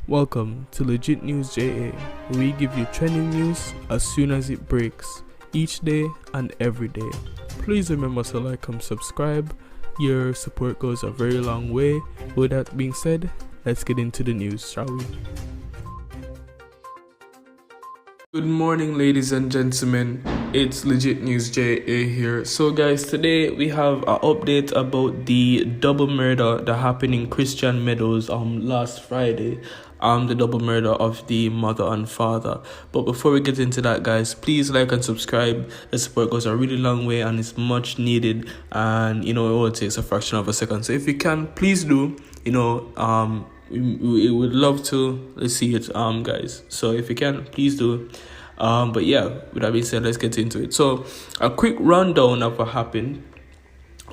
Welcome to Legit News JA, where we give you trending news as soon as it breaks, each day and every day. Please remember to like and subscribe. Your support goes a very long way. With that being said, let's get into the news, shall we? Good morning, ladies and gentlemen. It's Legit News JA here. So guys, today we have an update about the double murder that happened in Christian Meadows last Friday. The double murder of the mother and father. But before we get into that, guys, please like and subscribe. The support goes a really long way and it's much needed, and it only takes a fraction of a second. So if you can, please do. We would love to see it, guys. So if you can, please do. But yeah, with that being said, let's get into it. So a quick rundown of what happened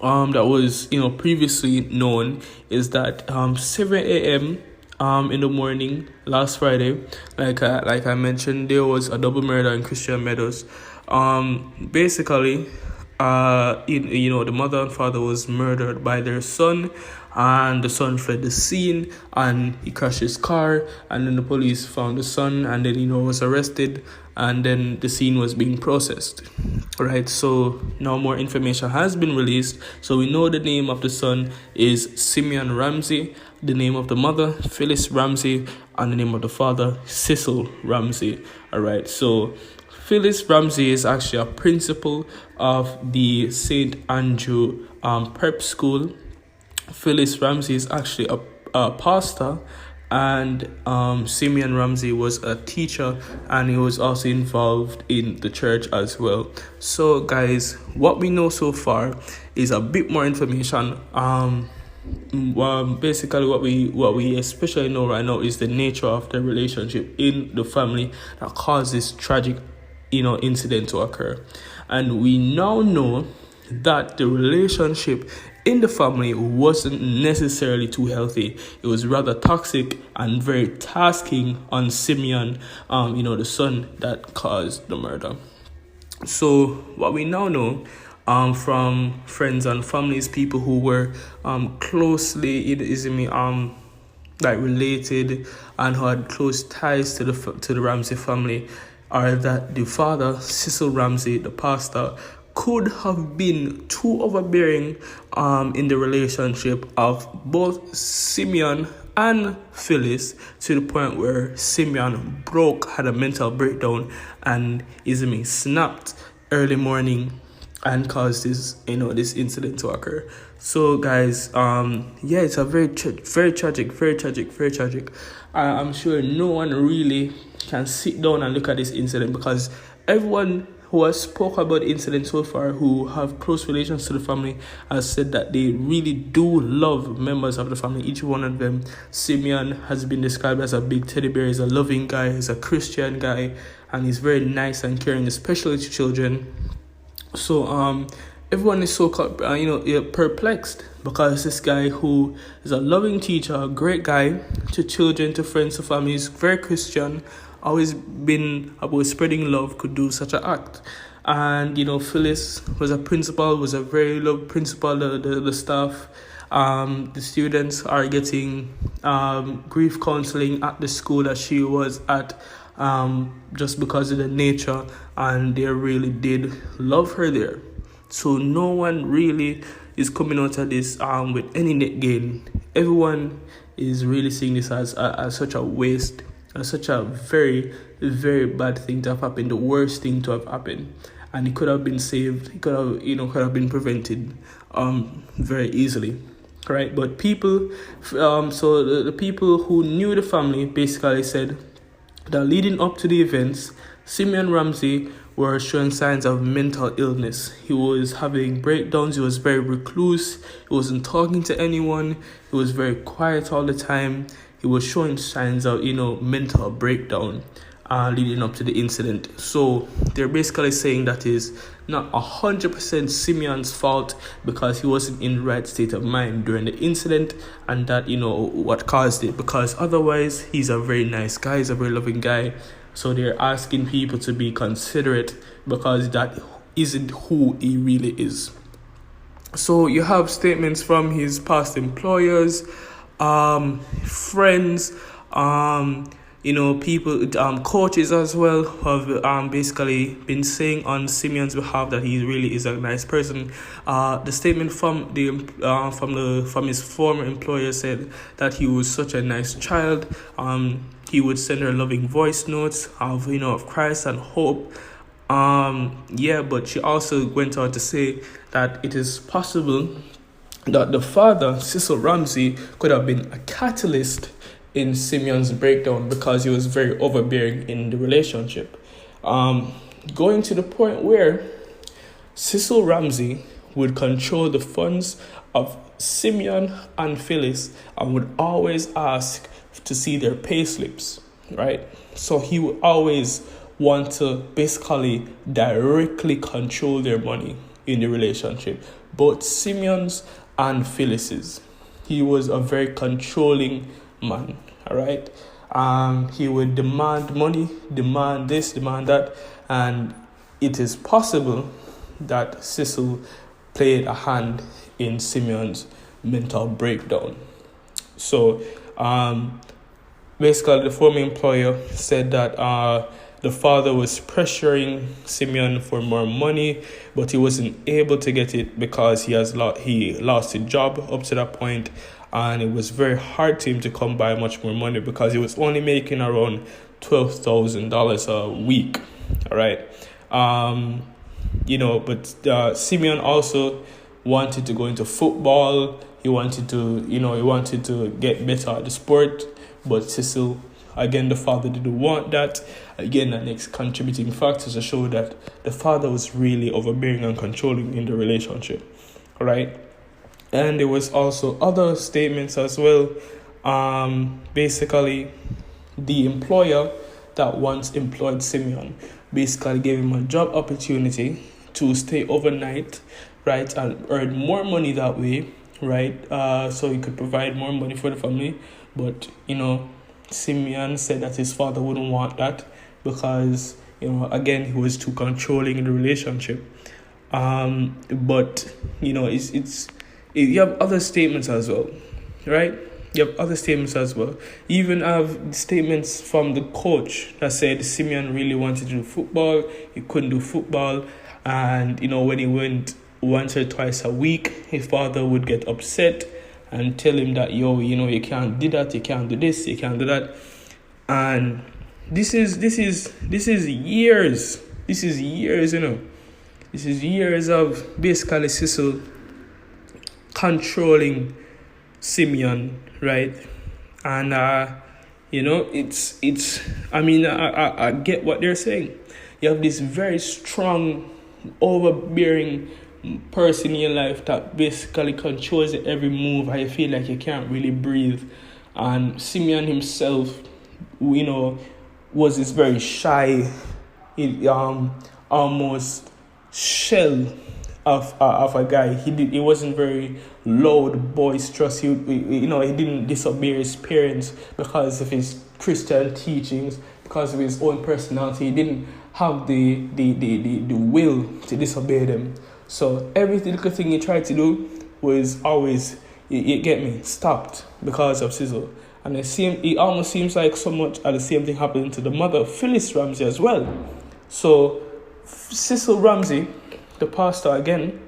that was previously known is that 7 a.m. In the morning last Friday, like I mentioned, there was a double murder in Christian Meadows. Basically, the mother and father was murdered by their son, and the son fled the scene and he crashed his car, and then the police found the son, and then was arrested, and then the scene was being processed. Right, so now more information has been released. So we know the name of the son is Cecil Ramsey, the name of the mother Phyllis Ramsey, and the name of the father Cecil Ramsey. All right, so Phyllis Ramsey is actually a principal of the St. Andrew prep school. Phyllis Ramsey is actually a pastor, and Simeon Ramsey was a teacher, and he was also involved in the church as well. So guys, what we know so far is a bit more information. Basically what we especially know right now is the nature of the relationship in the family that caused this tragic incident to occur. And we now know that the relationship in the family wasn't necessarily too healthy. It was rather toxic and very tasking on Simeon, the son that caused the murder. So what we now know from friends and families, people who were closely related and who had close ties to the Ramsey family, are that the father, Cecil Ramsey, the pastor, could have been too overbearing in the relationship of both Simeon and Phyllis, to the point where Simeon had a mental breakdown, and snapped early morning and caused this incident to occur. So guys, it's a very tragic. I'm sure no one really can sit down and look at this incident, because everyone who has spoke about the incident so far, who have close relations to the family, has said that they really do love members of the family, each one of them. Simeon has been described as a big teddy bear. He's a loving guy, he's a Christian guy, and he's very nice and caring, especially to children. So everyone is so perplexed, because this guy, who is a loving teacher, a great guy to children, to friends, to family, is very Christian, always been about spreading love, could do such an act. And Phyllis was a principal, was a very loved principal. The staff, the students are getting grief counseling at the school that she was at, just because of the nature, and they really did love her there. So no one really is coming out of this with any net gain. Everyone is really seeing this as such a waste, as such a very, very bad thing to have happened, the worst thing to have happened. And it could have been saved, it could have been prevented very easily. Right? But people, so the people who knew the family basically said that leading up to the events, Simeon Ramsey were showing signs of mental illness. He was having breakdowns. He was very recluse. He wasn't talking to anyone. He was very quiet all the time. He was showing signs of mental breakdown leading up to the incident. So they're basically saying that is not 100% Simeon's fault, because he wasn't in the right state of mind during the incident, and that what caused it, because otherwise he's a very nice guy, he's a very loving guy. So they're asking people to be considerate, because that isn't who he really is. So you have statements from his past employers, friends, People, coaches as well have basically been saying on Simeon's behalf that he really is a nice person. The statement from from his former employer said that he was such a nice child. He would send her loving voice notes of Christ and hope. But she also went on to say that it is possible that the father, Cecil Ramsey, could have been a catalyst in Simeon's breakdown because he was very overbearing in the relationship. Going to the point where Cecil Ramsey would control the funds of Simeon and Phyllis and would always ask to see their pay slips, right? So he would always want to basically directly control their money in the relationship, both Simeon's and Phyllis's. He was a very controlling man, all right? He would demand money, demand this, demand that, and it is possible that Cecil played a hand in Simeon's mental breakdown. So, basically, the former employer said that the father was pressuring Simeon for more money, but he wasn't able to get it because he lost his job up to that point, and it was very hard to him to come by much more money because he was only making around $12,000 a week. All right, but Simeon also wanted to go into football. He wanted to get better at the sport, but Cecil, again, the father didn't want that. Again, the next contributing factor to show that the father was really overbearing and controlling in the relationship. All right. And there was also other statements as well. Basically, the employer that once employed Simeon basically gave him a job opportunity to stay overnight, right, and earn more money that way, right? So he could provide more money for the family. But, Simeon said that his father wouldn't want that because, again, he was too controlling in the relationship. But you have other statements as well, right? You have other statements as well. You even have statements from the coach that said Simeon really wanted to do football. He couldn't do football. And, when he went once or twice a week, his father would get upset and tell him that, you can't do that, you can't do this, you can't do that. And this is years. This is years, This is years of basically Cecil controlling Simeon, right? And I get what they're saying. You have this very strong, overbearing person in your life that basically controls every move. How you feel like you can't really breathe. And Simeon himself, was this very shy, almost shell of a guy. He wasn't very loud, boisterous. He didn't disobey his parents because of his Christian teachings, because of his own personality. He didn't have the will to disobey them. So every little thing he tried to do was always, you get me, stopped because of Cecil. And it almost seems like so much of the same thing happened to the mother, Phyllis Ramsey, as well. So Cecil Ramsey, the pastor again,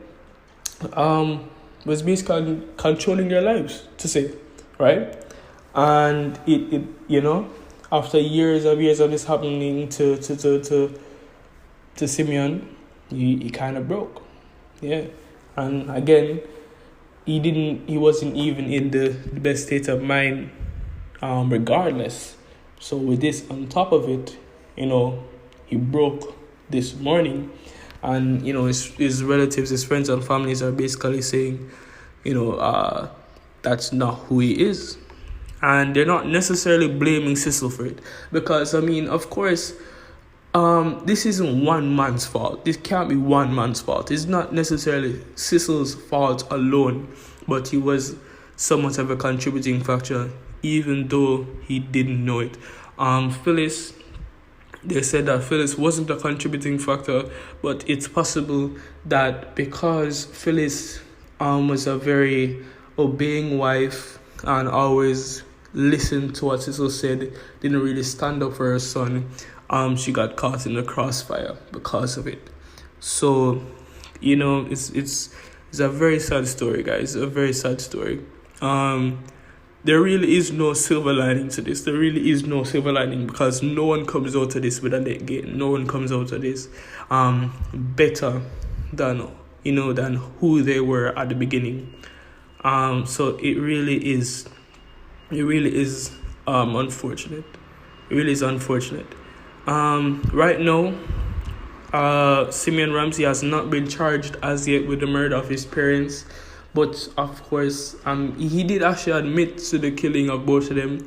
was basically controlling their lives, to say, right? And it after years of this happening to Simeon, he kind of broke. Yeah. And again, he wasn't even in the best state of mind, regardless. So with this on top of it, he broke this morning. And, his relatives, his friends and families are basically saying, that's not who he is. And they're not necessarily blaming Cecil for it. Because, of course, this isn't one man's fault. This can't be one man's fault. It's not necessarily Cecil's fault alone. But he was somewhat of a contributing factor, even though he didn't know it. Phyllis, they said that Phyllis wasn't a contributing factor, but it's possible that because Phyllis was a very obeying wife and always listen to what Cecil said, didn't really stand up for her son, she got caught in the crossfire because of it. So, it's a very sad story, guys. A very sad story. There really is no silver lining to this. There really is no silver lining, because no one comes out of this with a net gain. No one comes out of this better than who they were at the beginning. So it really is unfortunate. It really is unfortunate. Right now, Cecil Ramsey has not been charged as yet with the murder of his parents, but of course, he did actually admit to the killing of both of them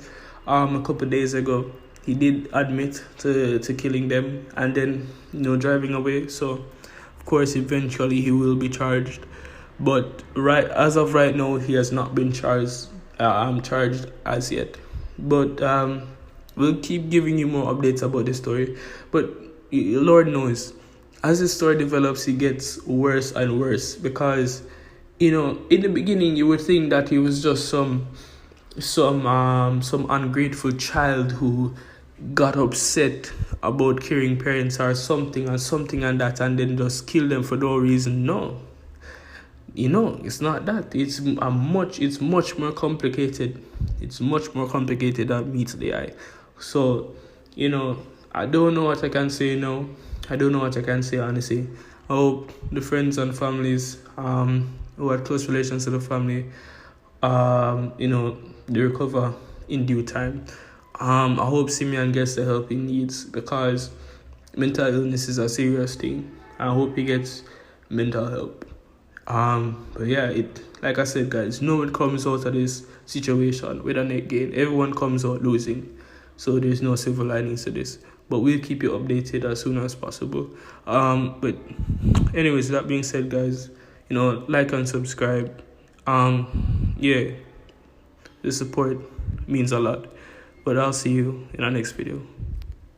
a couple of days ago. He did admit to killing them and then driving away. So of course, eventually he will be charged, but as of right now, he has not been charged as yet. But we'll keep giving you more updates about this story. But Lord knows, as the story develops, it gets worse and worse, because in the beginning you would think that he was just some ungrateful child who got upset about caring parents or something and that, and then just kill them for no reason. No, it's not that. It's much more complicated. It's much more complicated than meets the eye. So, I don't know what I can say now. I don't know what I can say, honestly. I hope the friends and families who had close relations to the family, they recover in due time. I hope Simeon gets the help he needs, because mental illness is a serious thing. I hope he gets mental help. But yeah, like I said, guys, no one comes out of this situation with a net gain. Everyone comes out losing. So there's no silver linings to this. But we'll keep you updated as soon as possible. But anyways, that being said, guys, like and subscribe. The support means a lot. But I'll see you in our next video.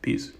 Peace.